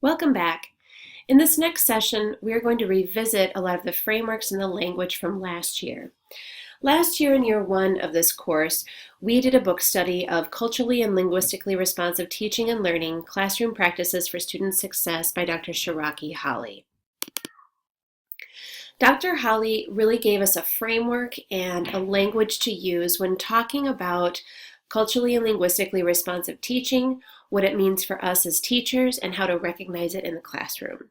Welcome back. In this next session, we are going to revisit a lot of the frameworks and the language from last year. Last year in year one of this course, we did a book study of Culturally and Linguistically Responsive Teaching and Learning, Classroom Practices for Student Success by Dr. Shiraki Holly. Dr. Holly really gave us a framework and a language to use when talking about culturally and linguistically responsive teaching, what it means for us as teachers, and how to recognize it in the classroom.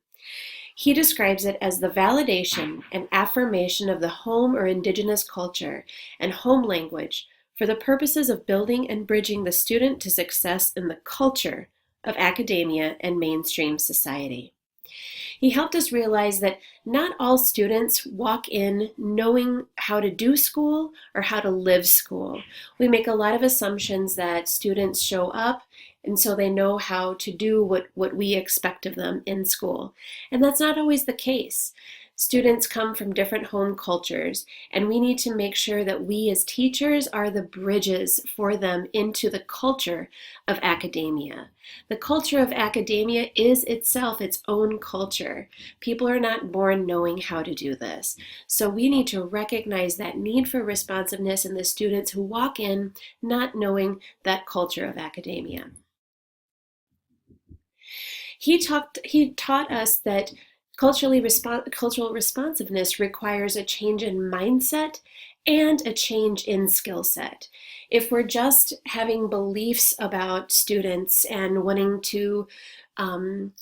He describes it as the validation and affirmation of the home or indigenous culture and home language for the purposes of building and bridging the student to success in the culture of academia and mainstream society. He helped us realize that not all students walk in knowing how to do school or how to live school. We make a lot of assumptions that students show up and so they know how to do what we expect of them in school. And that's not always the case. Students come from different home cultures, and we need to make sure that we as teachers are the bridges for them into the culture of academia. The culture of academia is itself its own culture. People are not born knowing how to do this. So we need to recognize that need for responsiveness in the students who walk in not knowing that culture of academia. He taught us that cultural responsiveness requires a change in mindset and a change in skill set. If we're just having beliefs about students and wanting to learn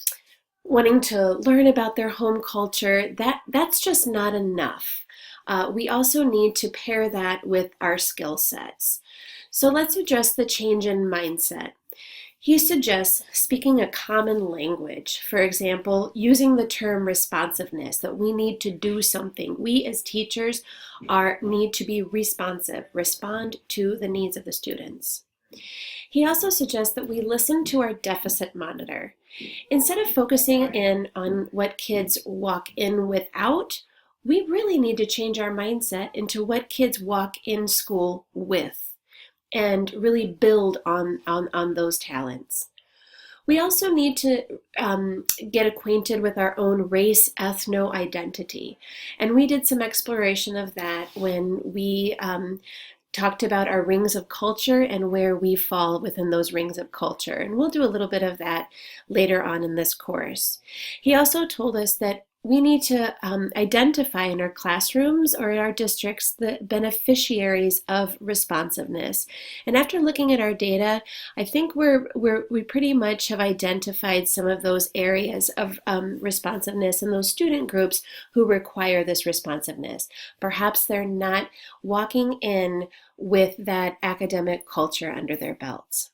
about their home culture, that's just not enough. We also need to pair that with our skill sets. So let's address the change in mindset. He suggests speaking a common language. For example, using the term responsiveness, that we need to do something. We as teachers need to be responsive, respond to the needs of the students. He also suggests that we listen to our deficit monitor. Instead of focusing in on what kids walk in without, we really need to change our mindset into what kids walk in school with, and really build on those talents. We also need to get acquainted with our own race, ethno-identity. And we did some exploration of that when we talked about our rings of culture and where we fall within those rings of culture. And we'll do a little bit of that later on in this course. He also told us that we need to identify in our classrooms or in our districts the beneficiaries of responsiveness. And after looking at our data, I think we pretty much have identified some of those areas of responsiveness in those student groups who require this responsiveness. Perhaps they're not walking in with that academic culture under their belts.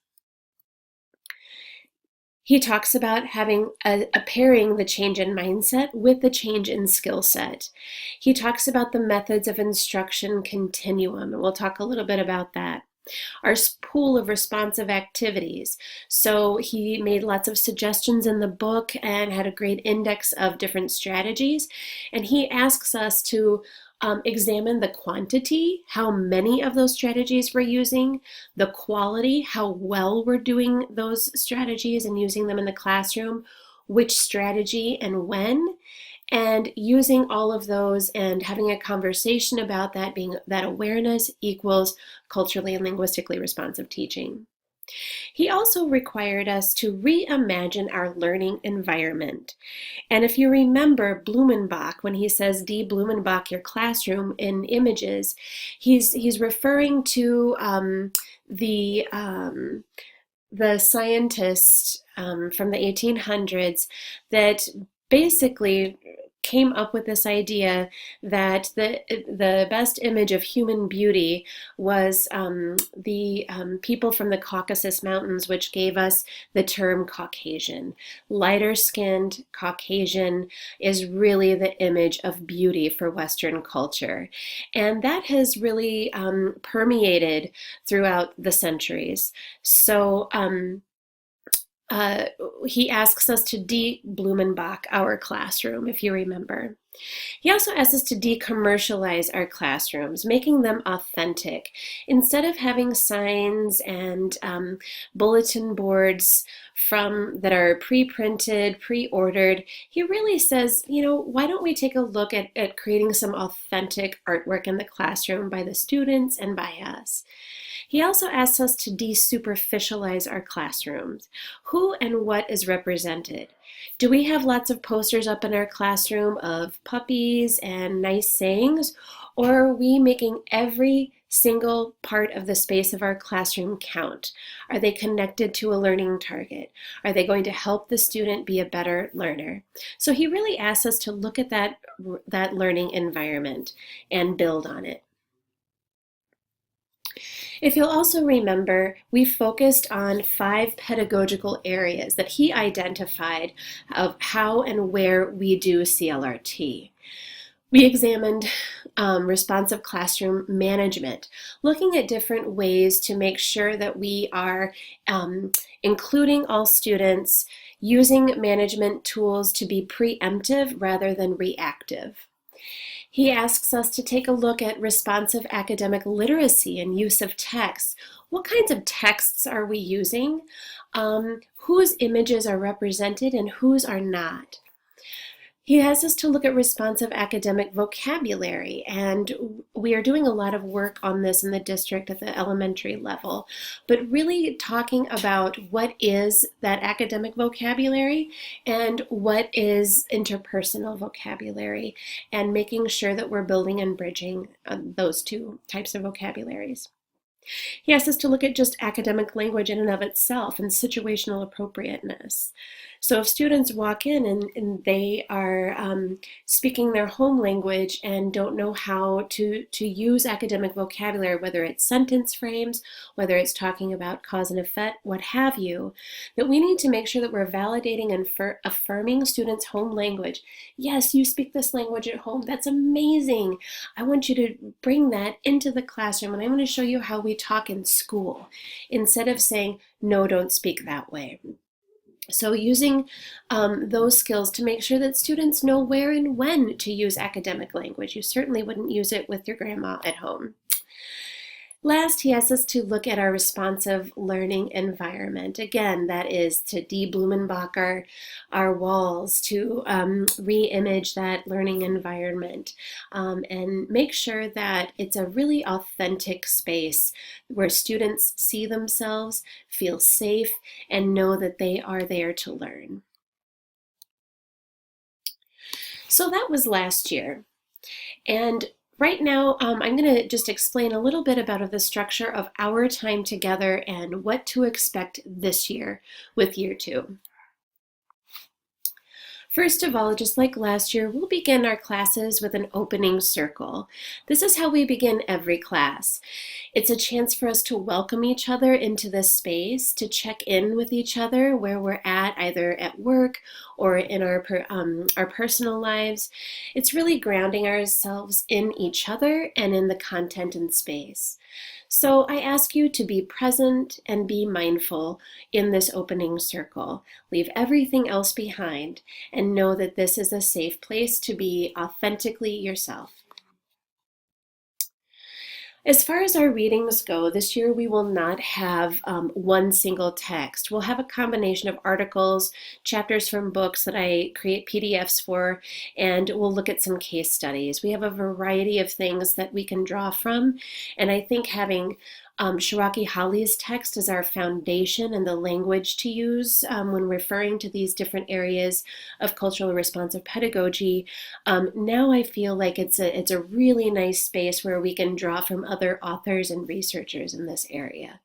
He talks about having a pairing the change in mindset with the change in skill set. He talks about the methods of instruction continuum, and we'll talk a little bit about that. Our pool of responsive activities. So he made lots of suggestions in the book and had a great index of different strategies. And he asks us to examine the quantity, how many of those strategies we're using, the quality, how well we're doing those strategies and using them in the classroom, which strategy and when, and using all of those and having a conversation about that, being that awareness equals culturally and linguistically responsive teaching. He also required us to reimagine our learning environment. And if you remember Blumenbach, when he says de-Blumenbach your classroom in images, he's referring to the scientist from the 1800s that basically came up with this idea that the best image of human beauty was the people from the Caucasus Mountains, which gave us the term Caucasian. Lighter skinned Caucasian is really the image of beauty for Western culture. And that has really permeated throughout the centuries. So he asks us to de-Blumenbach our classroom, if you remember. He also asks us to decommercialize our classrooms, making them authentic. Instead of having signs and bulletin boards that are pre-printed, pre-ordered, he really says, why don't we take a look at creating some authentic artwork in the classroom by the students and by us. He also asks us to desuperficialize our classrooms. Who and what is represented? Do we have lots of posters up in our classroom of puppies and nice sayings, or are we making every single part of the space of our classroom count? Are they connected to a learning target? Are they going to help the student be a better learner? So he really asks us to look at that learning environment and build on it. If you'll also remember, we focused on 5 pedagogical areas that he identified of how and where we do CLRT. We examined responsive classroom management, looking at different ways to make sure that we are including all students, using management tools to be preemptive rather than reactive. He asks us to take a look at responsive academic literacy and use of texts. What kinds of texts are we using? Whose images are represented and whose are not? He has us to look at responsive academic vocabulary, and we are doing a lot of work on this in the district at the elementary level, but really talking about what is that academic vocabulary and what is interpersonal vocabulary, and making sure that we're building and bridging those two types of vocabularies. He asks us to look at just academic language in and of itself and situational appropriateness. So if students walk in and they are speaking their home language and don't know how to use academic vocabulary, whether it's sentence frames, whether it's talking about cause and effect, what have you, that we need to make sure that we're validating and affirming students' home language. Yes, you speak this language at home. That's amazing. I want you to bring that into the classroom, and I'm going to show you how we talk in school, instead of saying, no, don't speak that way. So using those skills to make sure that students know where and when to use academic language. You certainly wouldn't use it with your grandma at home. Last, he asks us to look at our responsive learning environment. Again, that is to de-Blumenbach our walls, to re-image that learning environment, and make sure that it's a really authentic space where students see themselves, feel safe, and know that they are there to learn. So that was last year. And right now, I'm going to just explain a little bit about the structure of our time together and what to expect this year with Year 2. First of all, just like last year, we'll begin our classes with an opening circle. This is how we begin every class. It's a chance for us to welcome each other into this space, to check in with each other where we're at, either at work or in our personal lives. It's really grounding ourselves in each other and in the content and space. So I ask you to be present and be mindful in this opening circle. Leave everything else behind and know that this is a safe place to be authentically yourself. As far as our readings go, this year we will not have one single text. We'll have a combination of articles, chapters from books that I create PDFs for, and we'll look at some case studies. We have a variety of things that we can draw from, and I think having Shiraki Holly's text as our foundation and the language to use when referring to these different areas of culturally responsive pedagogy. Now I feel like it's a really nice space where we can draw from other authors and researchers in this area.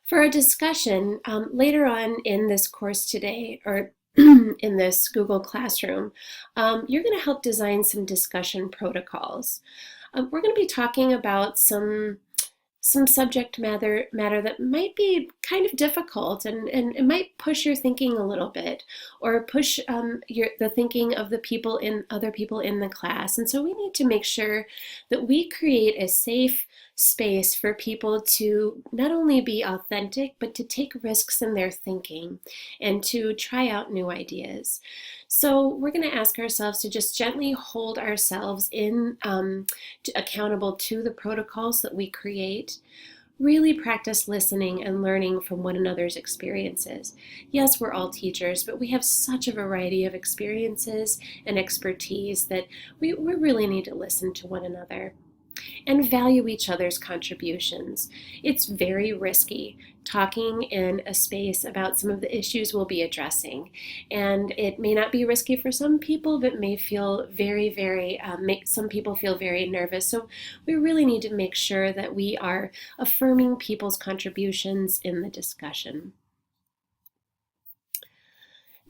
For a discussion, later on in this course today, or in this Google Classroom, you're going to help design some discussion protocols. We're going to be talking about some subject matter that might be kind of difficult and it might push your thinking a little bit, or push the thinking of other people in the class. And so we need to make sure that we create a safe space for people to not only be authentic, but to take risks in their thinking and to try out new ideas. So we're going to ask ourselves to just gently hold ourselves accountable to the protocols that we create. Really practice listening and learning from one another's experiences. Yes, we're all teachers, but we have such a variety of experiences and expertise that we really need to listen to one another and value each other's contributions. It's very risky talking in a space about some of the issues we'll be addressing. And it may not be risky for some people, but may feel make some people feel very nervous. So we really need to make sure that we are affirming people's contributions in the discussion.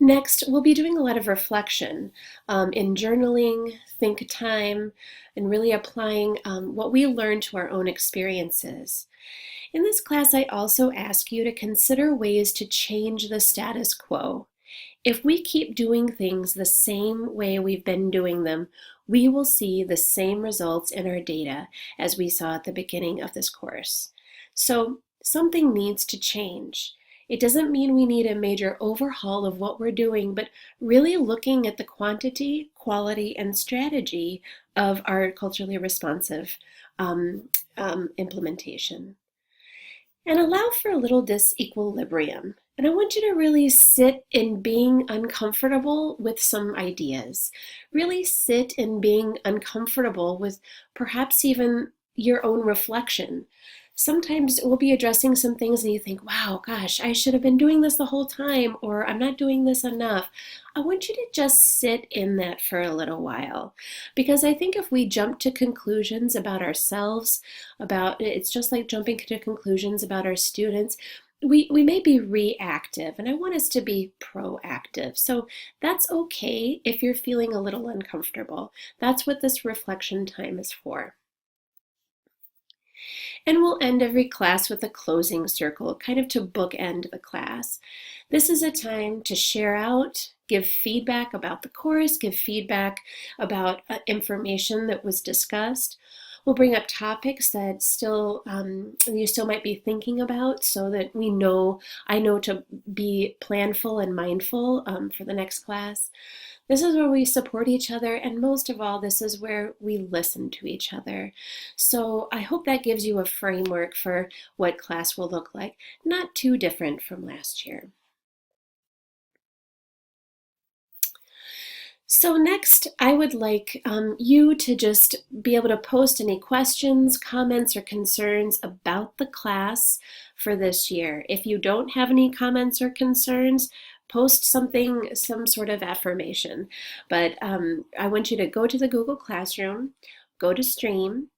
Next, we'll be doing a lot of reflection in journaling, think time, and really applying what we learned to our own experiences. In this class, I also ask you to consider ways to change the status quo. If we keep doing things the same way we've been doing them, we will see the same results in our data as we saw at the beginning of this course. So something needs to change. It doesn't mean we need a major overhaul of what we're doing, but really looking at the quantity, quality, and strategy of our culturally responsive implementation. And allow for a little disequilibrium. And I want you to really sit in being uncomfortable with some ideas. Really sit in being uncomfortable with perhaps even your own reflection. Sometimes we'll be addressing some things and you think, wow, gosh, I should have been doing this the whole time, or I'm not doing this enough. I want you to just sit in that for a little while. Because I think if we jump to conclusions about ourselves, it's just like jumping to conclusions about our students, we may be reactive, and I want us to be proactive. So that's okay if you're feeling a little uncomfortable. That's what this reflection time is for. And we'll end every class with a closing circle, kind of to bookend the class. This is a time to share out, give feedback about the course, give feedback about information that was discussed. We'll bring up topics that you still might be thinking about, so that I know to be planful and mindful for the next class. This is where we support each other, and most of all, this is where we listen to each other. So I hope that gives you a framework for what class will look like, not too different from last year. So next, I would like you to just be able to post any questions, comments, or concerns about the class for this year. If you don't have any comments or concerns, post some sort of affirmation. But I want you to go to the Google Classroom, go to Stream,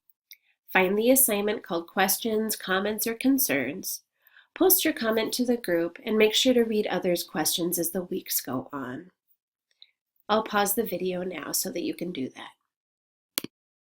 find the assignment called Questions, Comments, or Concerns, post your comment to the group, and make sure to read others' questions as the weeks go on. I'll pause the video now so that you can do that.